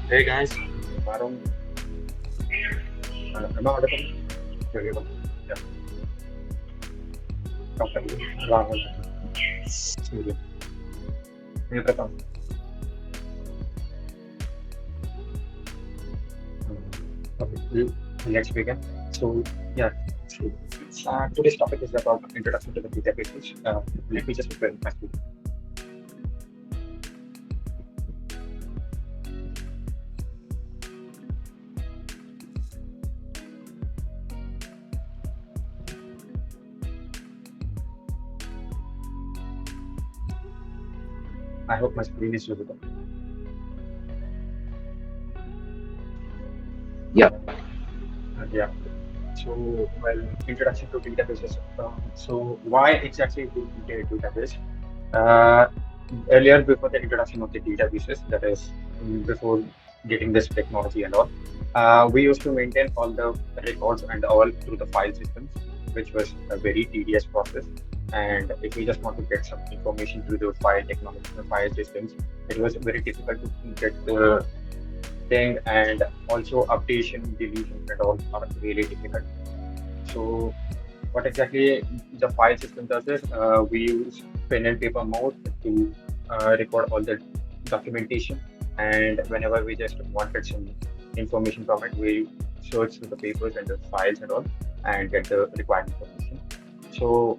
Hey guys, Varun, am I audible? Audible. Yeah, company. Rahul. Surya. Hey, Pratham. Okay, let's begin. So, yeah, so, today's topic is about introduction to the databases. Let me just prepare my screen. I hope my screen is visible. Yeah, Yeah. So, well, introduction to databases. So, why exactly do we need a database? Uh, Earlier, before the introduction of the databases, that is, before getting this technology and all, we used to maintain all the records and all through the file systems, which was a very tedious process. And if we just want to get some information through the file technology, the file systems, it was very difficult to get the thing, and also updation, deletion, and all are really difficult. So what exactly the file system does is we use pen and paper mode to record all the documentation, and whenever we just wanted some information from it, we search through the papers and the files and all and get the required information. So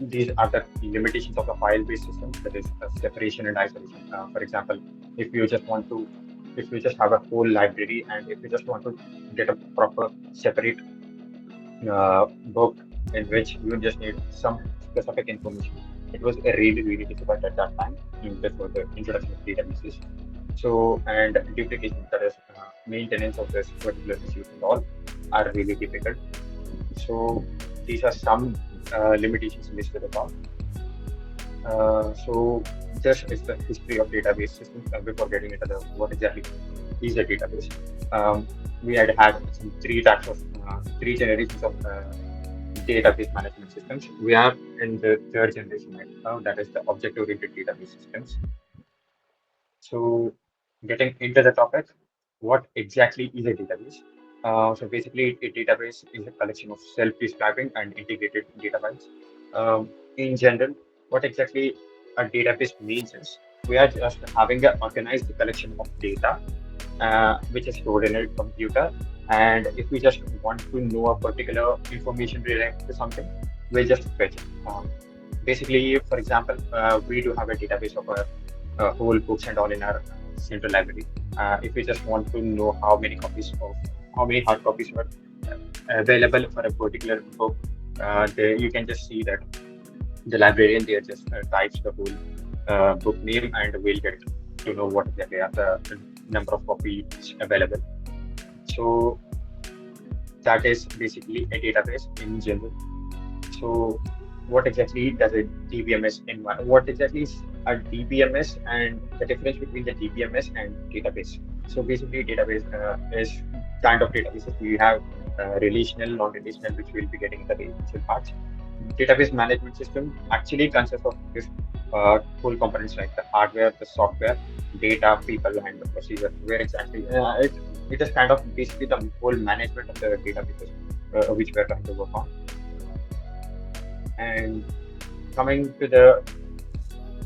these are the limitations of a file-based system, that is separation and isolation. For example, if you just want to, if you just have a whole library and if you just want to get a proper separate book in which you just need some specific information. It was really difficult at that time before the introduction of databases. So, and duplication, that is maintenance of this particular issue and all are really difficult. So, these are some limitations listed above. So, this is the history of database systems before getting into the what exactly is a database. Um, we had some three generations of database management systems. We are in the third generation right now, that is the object-oriented database systems. So, getting into the topic, what exactly is a database? So basically, a database is a collection of self-describing and integrated data files. In general, what exactly a database means is we are just having an organized collection of data which is stored in a computer. And if we just want to know a particular information related to something, we'll just fetch it. Basically, for example, we do have a database of our whole books and all in our central library. If we just want to know how many hard copies were available for a particular book, you can just see that the librarian there just types the whole book name, and we'll get to know what exactly are the number of copies available. So that is basically a database in general. So what exactly does a DBMS environment? What exactly is a DBMS and the difference between the DBMS and database? So basically, database is kind of databases. We have relational, non-relational, which we'll be getting in the initial parts. Database management system actually consists of this whole components like the hardware, the software, data, people, and the procedure. Where exactly it is kind of basically the whole management of the databases which we are trying to work on. And coming to the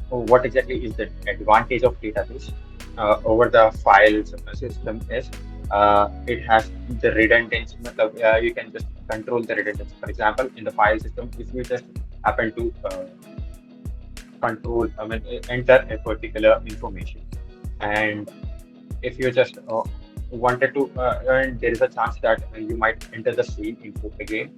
what exactly is the advantage of database over the files system is it has the redundancy. You can just control the redundancy. For example, in the file system, if you just happen to enter a particular information, and if you just wanted to, and there is a chance that you might enter the same info again.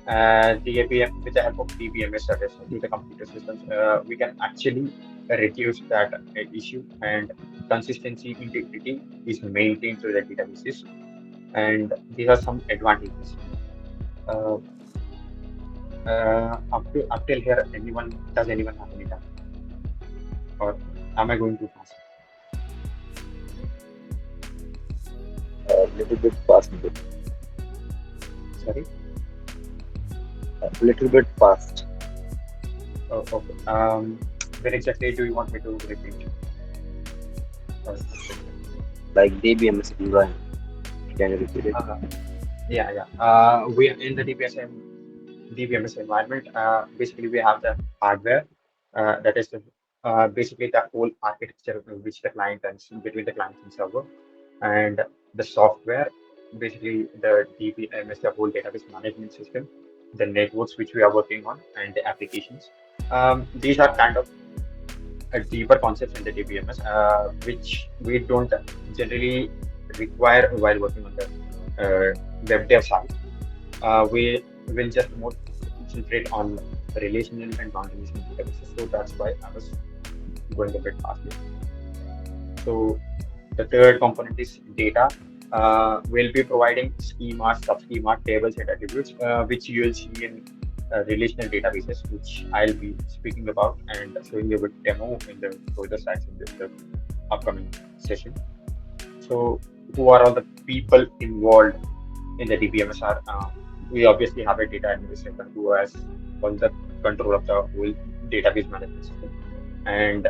DBM, with the help of DBMS, that is through the computer systems, we can actually reduce that issue, and consistency integrity is maintained through the databases. And these are some advantages. Uh, up till here, anyone have any doubt, or am I going too fast? a little bit fast, Sorry. a little bit fast. Oh, okay. Where exactly do you want me to repeat? Or- like DBMS environment. Can you repeat it? Uh, yeah, yeah. We are in the DBMS environment. Basically, we have the hardware, that is basically the whole architecture which the client runs between the client and server, and the software, basically the DBMS, the whole database management system, the networks which we are working on, and the applications. These are kind of deeper concepts in the DBMS, which we don't generally require while working on the web dev side. We will just more concentrate on relational and non-relational databases. So that's why I was going a bit fast here. So the third component is data. We'll be providing schemas, sub-schema, tables, and attributes, which you will see in relational databases, which I'll be speaking about and showing you a demo in the further slides in the upcoming session. So, who are all the people involved in the DBMS? We obviously have a data administrator who has all the control of the whole database management system, and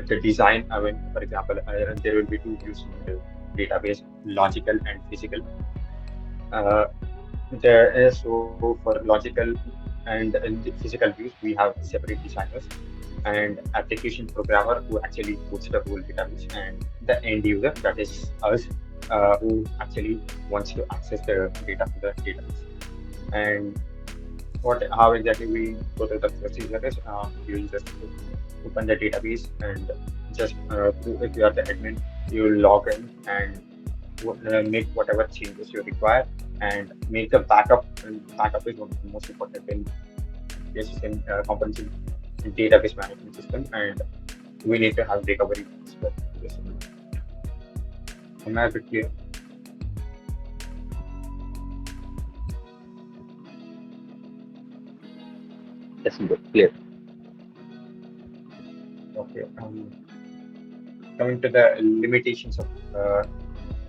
the design. I mean, for example, there will be two views in the database: logical and physical. Uh, there is so for logical and in the physical views, we have separate designers and application programmer who actually puts the whole database, and the end user, that is us, who actually wants to access the data from the database. And how exactly we go to the procedure is, you will just open the database and just if you are the admin, you will log in and make whatever changes you require and make the backup. And backup is one of the most important in this in components in database management system, and we need to have recovery as well. Yes. Am I a bit clear? Yes, bro. Clear. Okay. Coming to the limitations of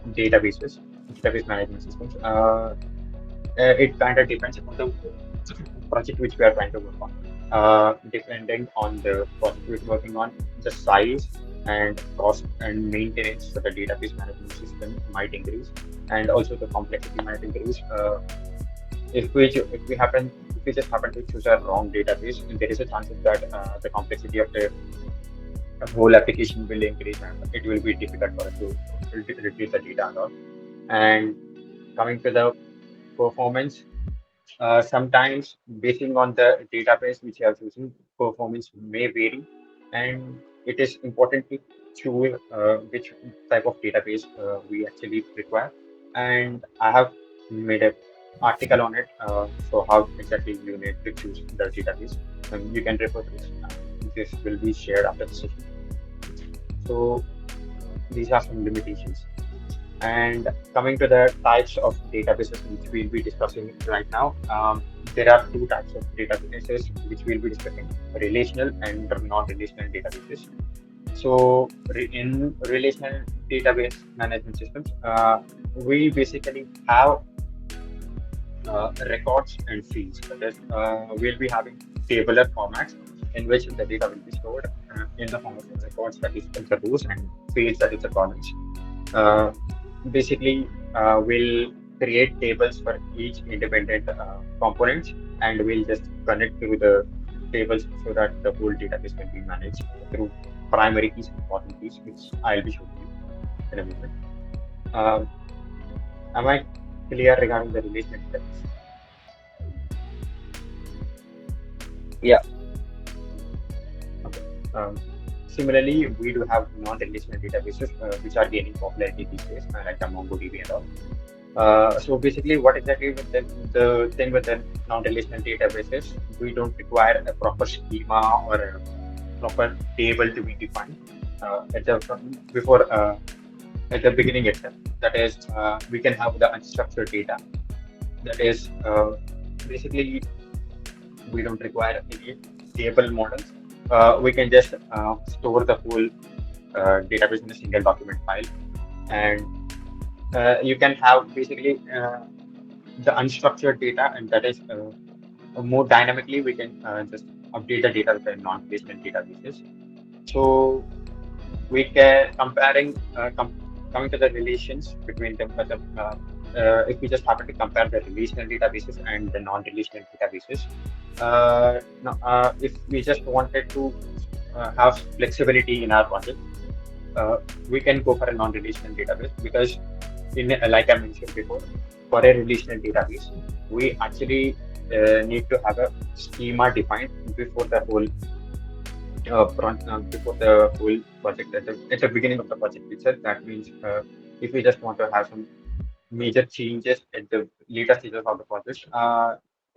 databases, database management systems, it kind of depends upon the project which we are trying to work on. Depending on the project we're working on, the size and cost and maintenance for the database management system might increase, and also the complexity might increase. If we just happen to choose a wrong database, there is a chance that the complexity of the whole application will increase, and it will be difficult for us to retrieve the data and all. And coming to the performance, sometimes basing on the database which you are choosing, performance may vary, and it is important to choose which type of database we actually require. And I have made a article on it, so how exactly you need to choose the database. And you can refer to this. This will be shared after the session. So these are some limitations. And coming to the types of databases which we'll be discussing right now, there are two types of databases which we'll be discussing: relational and non-relational databases. So, in relational database management systems, we basically have records and fields. That is, we'll be having tabular formats in which the data will be stored in the form of records, that is the rows, and fields, that is the columns. Uh, Basically, we'll create tables for each independent component, and we'll just connect through the tables so that the whole database can be managed through primary keys and important keys, which I'll be showing you in a moment. Um, am I clear regarding the relational database? Yeah. Okay. Similarly, we do have non-relational databases which are gaining popularity these days, like the MongoDB and all. So basically, what exactly with the thing with the non-relational databases, we don't require a proper schema or a proper table to be defined at the before at the beginning itself. That is, we can have the unstructured data. That is, basically, we don't require any table models. We can just store the whole database in a single document file, and you can have basically the unstructured data, and that is more dynamically we can just update the data with the non-relational databases. So we can coming to the relations between them, if we just happen to compare the relational databases and the non-relational databases, no, if we just wanted to have flexibility in our project, uh, we can go for a non-relational database because, like I mentioned before, for a relational database, we actually need to have a schema defined before the whole before the whole project at the beginning of the project itself. That means if we just want to have some major changes at the later stages of the project,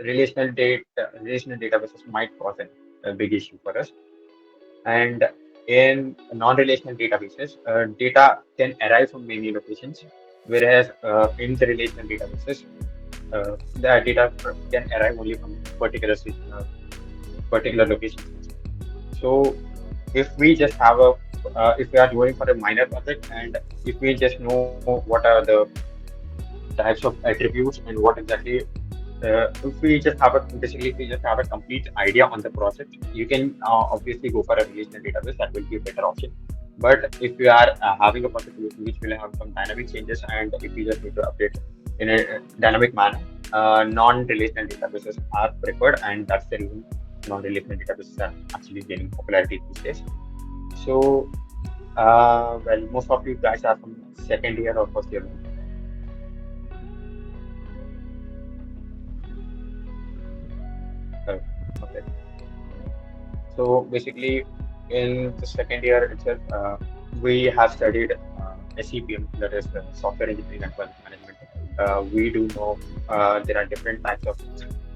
relational databases might cause a big issue for us. And in non-relational databases, data can arrive from many locations, whereas in the relational databases, the data can arrive only from particular locations. So if we just have if we are going for a minor project, and if we just know what are the types of attributes and what exactly, if we just have if we just have a complete idea on the project, you can obviously go for a relational database. That will be a better option. But if you are having a project which will have some dynamic changes, and if you just need to update in a dynamic manner, non-relational databases are preferred, and that's the reason non-relational databases are actually gaining popularity these days. So, well, most of you guys are from second year or first year. Uh, okay. So basically, in the second year itself, we have studied SEPM, that is Software Engineering and Project Management. We do know there are different types of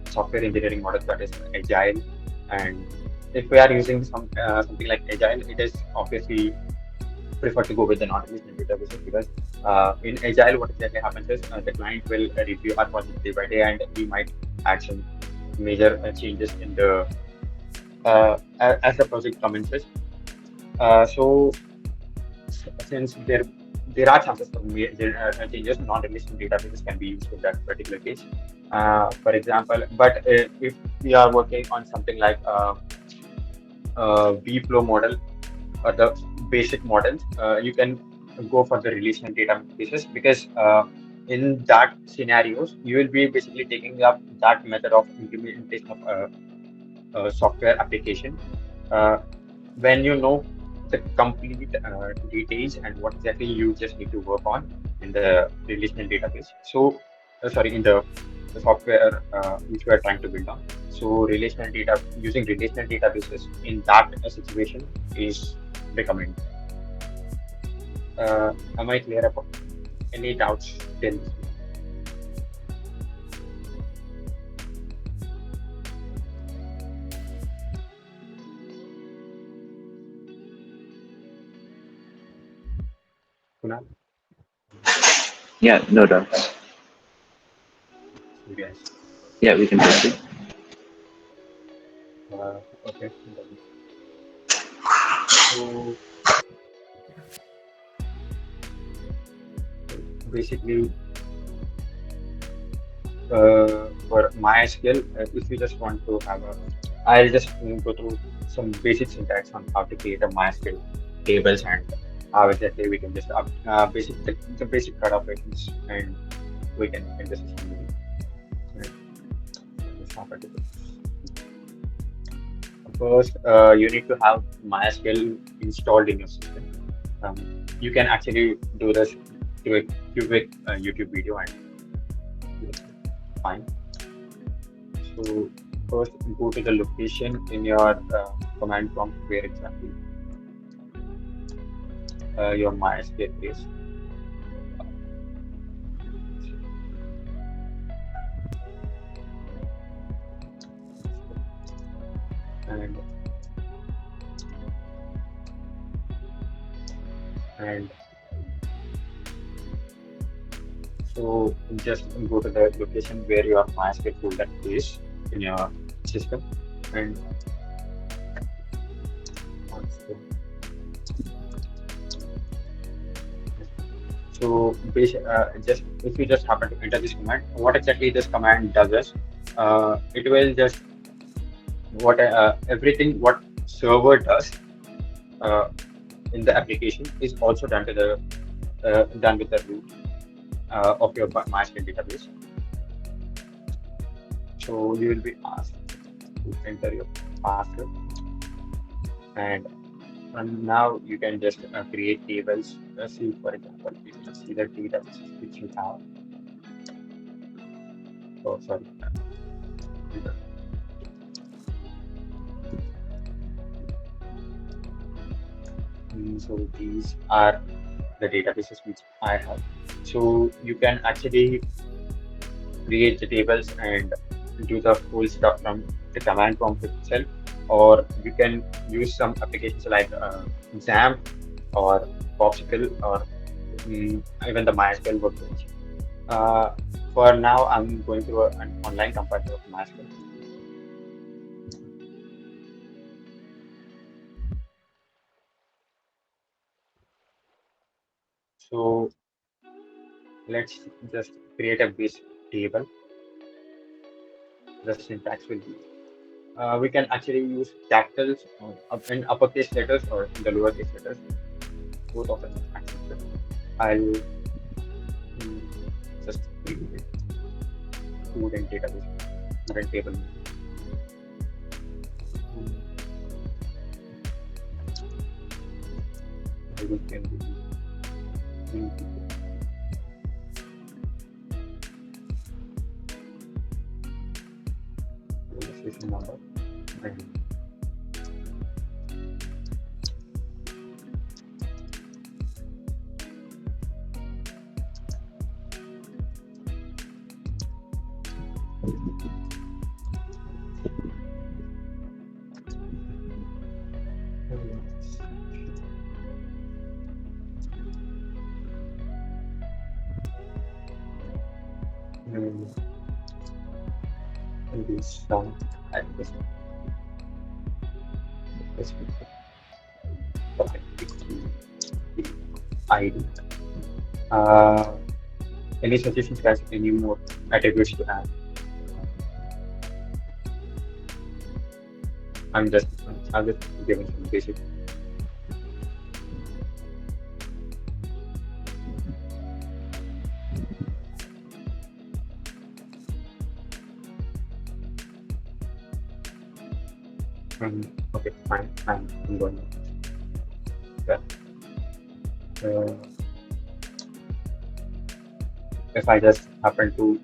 software engineering models, that is Agile, and if we are using something like Agile, it is obviously prefer to go with the non-relational databases because in Agile, what exactly happens is the client will review our project day by day, and we might add some major changes in the as the project commences. So since there are chances for changes, non-relational databases can be used in that particular case. For example, but if we are working on something like vFlow model or the basic models, you can go for the relational databases because in that scenarios, you will be basically taking up that method of implementation of software application. Uh, when you know the complete details and what exactly you just need to work on in the relational database. So, sorry, in the software which we are trying to build on. So, relational data using relational databases in that situation is recommended. Am I clear about any doubts till this? Kunal? Yeah, no doubts. Yes. Yeah, we can proceed. Okay. So basically, for my skill, if you just want to have I'll just go through some basic syntax on how to create a MySQL tables and how exactly we can just the basic CRUD operations, and we can end the session. Right. Let's start at it. First, you need to have MySQL installed in your system. You can actually do this to a quick YouTube video, and it's fine. So first, go to the location in your command prompt where exactly your MySQL is. And and so just go to the location where your MySQL folder is in your system, and so just if you just happen to enter this command, what exactly this command does is it will just everything what server does uh, in the application is also done to the done with the root of your MySQL database. So you will be asked to enter your password, and now you can just create tables. See, for example, you can see the databases which you have. Oh, sorry. So these are the databases which I have. So you can actually create the tables and do the whole stuff from the command prompt itself, or you can use some applications like XAMPP or Popsicle or even the MySQL workbench. Uh, for now, I'm going through an online compiler of MySQL. So let's just create a base table. The syntax will be we can actually use capitals in uppercase letters or in the lowercase letters. Both of them are accepted. I'll just create student database, student table. I will can do registration number and this sum at this ID. Uh, any suggestions, guys? Any more attributes to add? I'm just giving some basic. Okay, fine. I'm going. Yeah. Uh, if I just happen to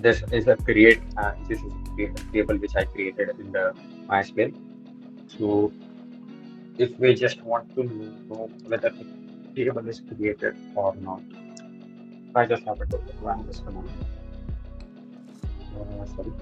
this is a create this is a create table which I created in the MySQL. So if we just want to know whether the table is created or not, I just happen to run this command. Sorry. Uh, sorry.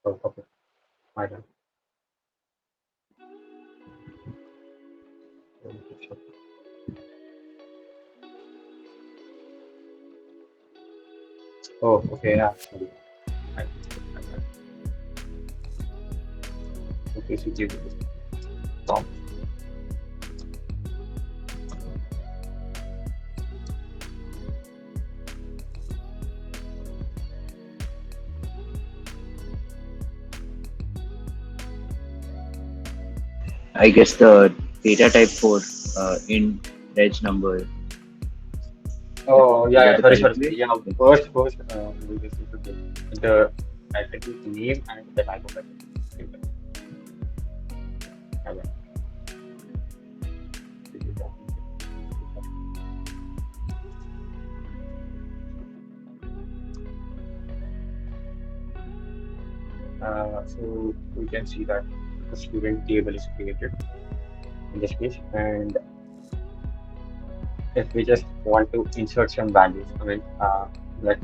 Oh, okay. My bad. Oh, okay. Yeah. Sorry. I, okay, so give it this prompt. I guess the data type for int reg number, Oh, is yeah, that yeah. the Sorry, correct sorry. way? Yeah, first, we just need to get the attribute name and the type of attribute. Yeah, so we can see that the student table is created in this case, and if we just want to insert some values, I mean, like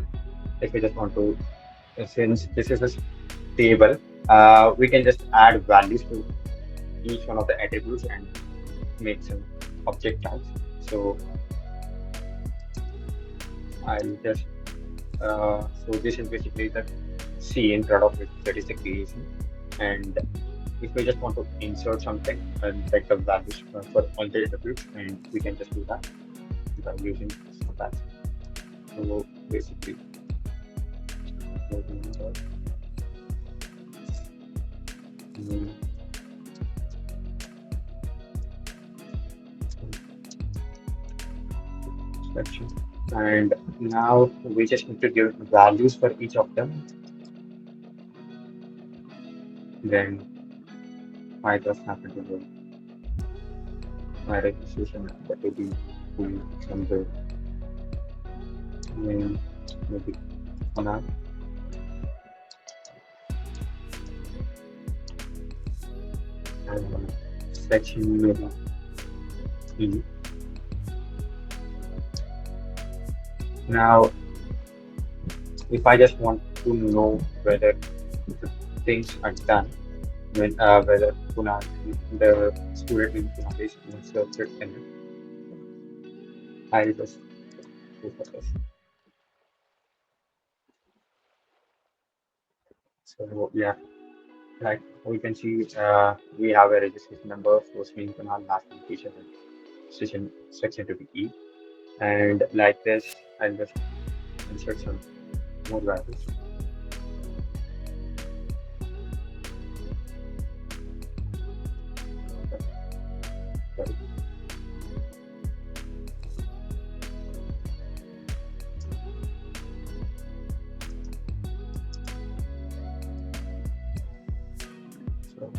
if we just want to, since this is a table, we can just add values to each one of the attributes and make some object tags. So I'll just so this is basically the scene product, that is the creation. And if we just want to insert something and like the values for all the attributes, and we can just do that by using some tags. So basically, mm, section. And now we just need to give values for each of them. Then I just happen to give my registration that will be number name, maybe honor, and section maybe E. Now, if I just want to know whether the things are done, whether Kunal, the student in Kunal is inserted in it, I'll just go for this. So yeah, like we can see, we have a registration number, first name Kunal, last name teacher, and section to be E. And like this, I'll just insert some more values. Sorry. So,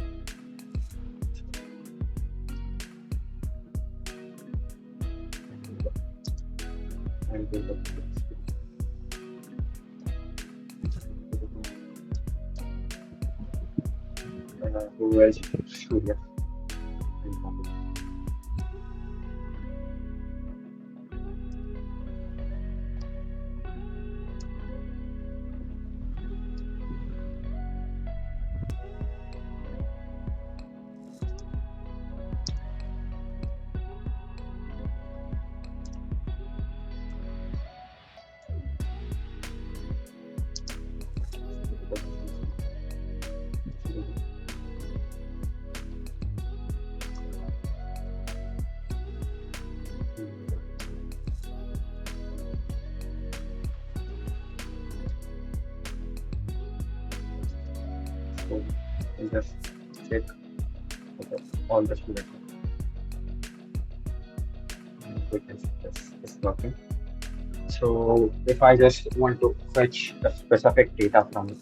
and we'll look at this. Who else should have been. So we'll just check all the students. We can see this is working. So if I just want to fetch a specific data from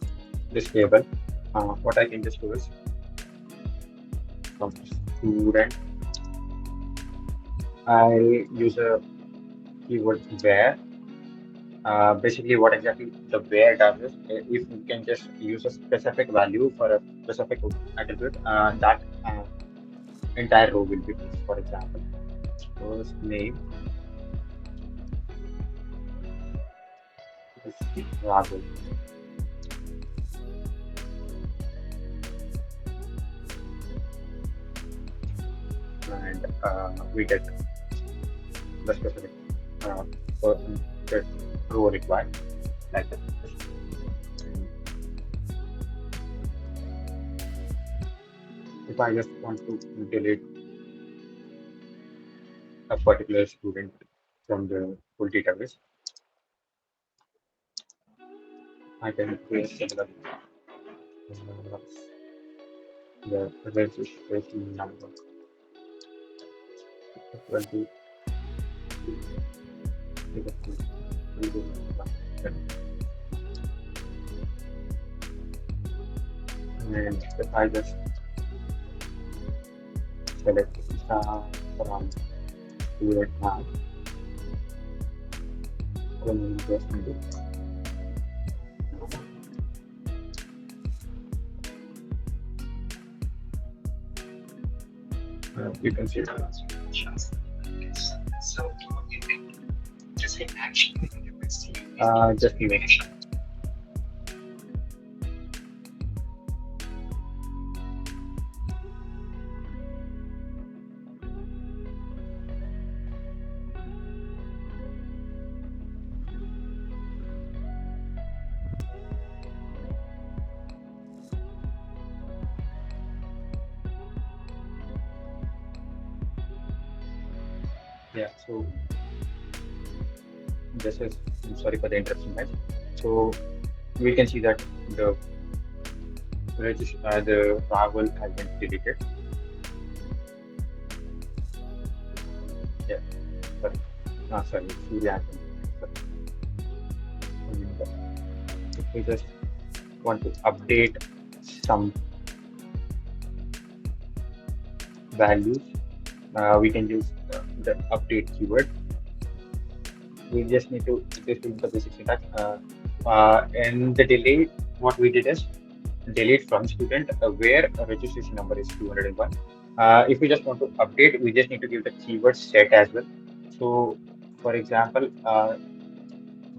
this table, what I can just do is from student, I use a keyword where. Basically, what exactly the where does is if we can just use a specific value for a specific attribute, that entire row will be fixed. For example, first name is Raghu. And we get the specific person that row required, like that. And if I just want to delete a particular student from the full database, I can create similar the registration number equal to and if I just select from here now, then just do you can see that. So, you think just hit action Just make Yeah. So this is, I'm sorry for the interruption, guys. So we can see that the the Rahul has been deleted. Yeah. Sorry. Sorry. Surya has been deleted. Sorry. If we just want to update some values, we can use the update keyword. We just need to just do the basic syntax. And the delete, what we did is delete from student where a registration number is 201. If we just want to update, we just need to give the keyword set as well. So, for example,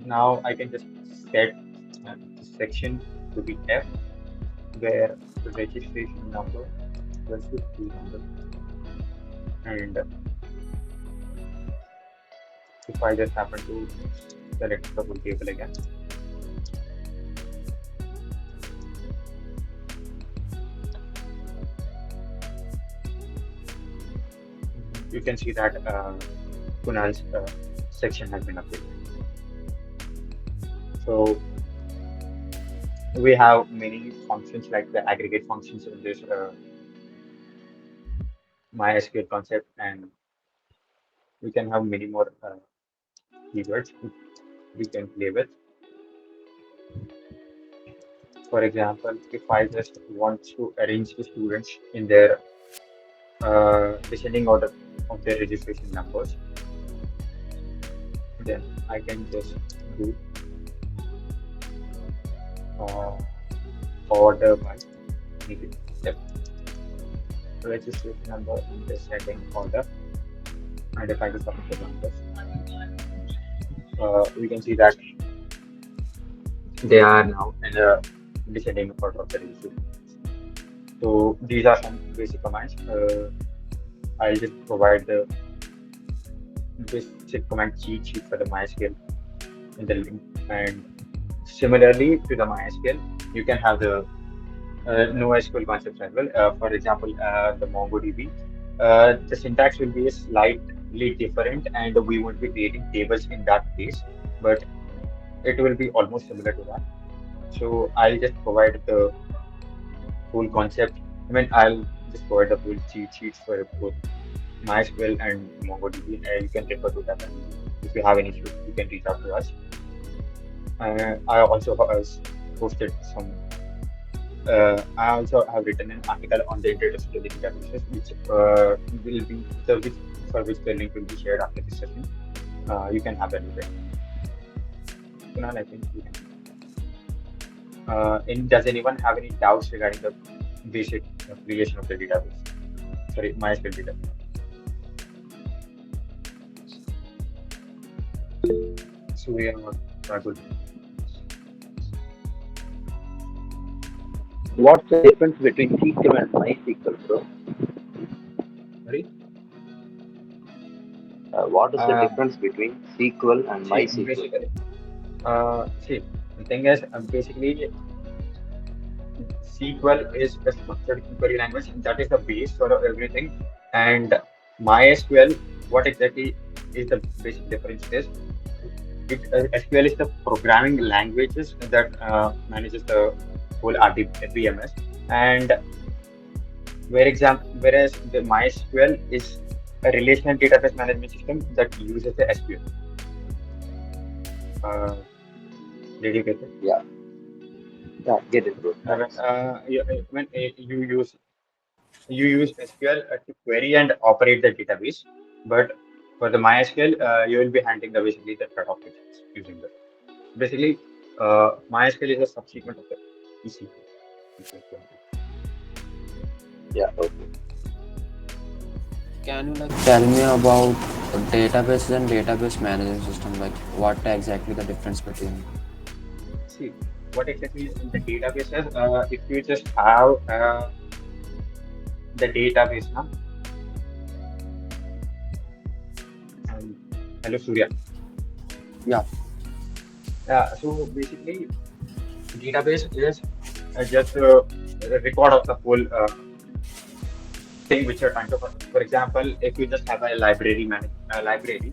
now I can just set the section to be F, where the registration number versus 200. And if I just happen to select the whole table again, you can see that Kunal's section has been updated. So we have many functions like the aggregate functions in this MySQL concept, and we can have many more keywords we can play with. For example, if I just want to arrange the students in their descending order of their registration numbers, then I can just do uh, order by step registration number in descending order, and if I just submit the numbers, we can see that they are now in a descending order of the registration. So these are some basic commands. I'll just provide the basic command cheat sheet for the MySQL in the link. And similarly to the MySQL, you can have the NoSQL concepts as well. For example, the MongoDB, the syntax will be slightly different, and we won't be creating tables in that case, but it will be almost similar to that. So I'll just provide the whole concept. I mean, I'll just provide the whole cheat sheets for both MySQL and MongoDB. You can refer to that, and if you have any issues, you can reach out to us. I also posted some. I also have written an article on the introduction to the databases, which will be the which for which the link will be shared after this session. You can have a look at. Kunal, I think you can. Does anyone have any doubts regarding the basic creation of the database? Sorry, MySQL database. So we are not good. What's the difference between SQL and MySQL, bro? Sorry. What is the Uh, difference between SQL and See, MySQL? basically, see, the thing is, basically, SQL is a structured query language, and that is the base for everything. And MySQL, what exactly is the basic difference is, SQL is the programming languages that manages the whole DBMS, and whereas the MySQL is a relational database management system that uses the SQL. Did you get it? Yeah, get it, bro. When you use SQL to query and operate the database, but for the MySQL, you will be handling basically the thread operations using that. Basically, MySQL is a subsequent of the SQL. Yeah, okay. Can you tell me about databases and database management system? Like what exactly the difference between? See, what exactly is in the databases? If you just have the database now, hello Surya. Yeah. So basically, database is just a record of the whole thing which you're trying to. For example, if you just have a library management library.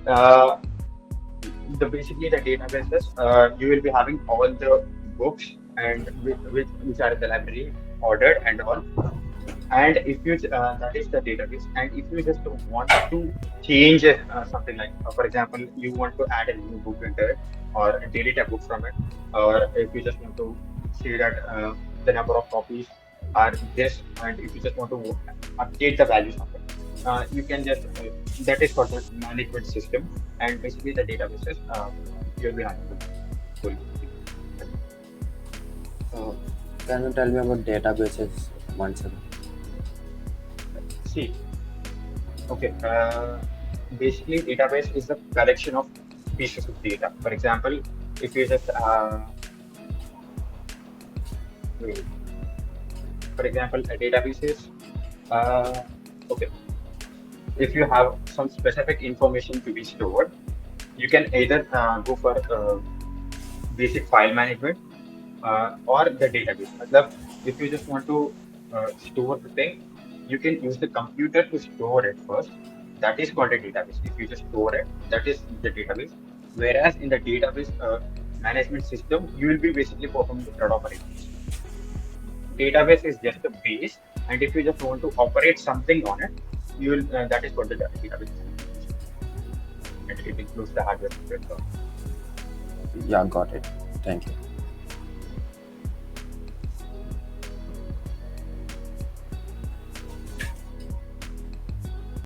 Uh, basically the databases, you will be having all the books and which are in the library ordered and all. And if you that is the database, and if you just want to change something like, for example, you want to add a new book into it or delete a book from it, or if you just want to say that the number of copies are this, and if you just want to update the values of it, you can just that is called the management system, and basically the databases you'll be having to pull. So, can you tell me about databases once again? See, okay. Basically, database is the collection of pieces of data. For example, if you just, wait, for example, a database is, uh, okay, if you have some specific information to be stored, you can either go for basic file management or the database. Matlab, if you just want to store the thing, you can use the computer to store it first. That is called a database. If you just store it, that is the database. Whereas in the database management system, you will be basically performing the third operations. Database is just the base, and if you just want to operate something on it, you will that is called the database. And it includes the hardware. Yeah, got it. Thank you.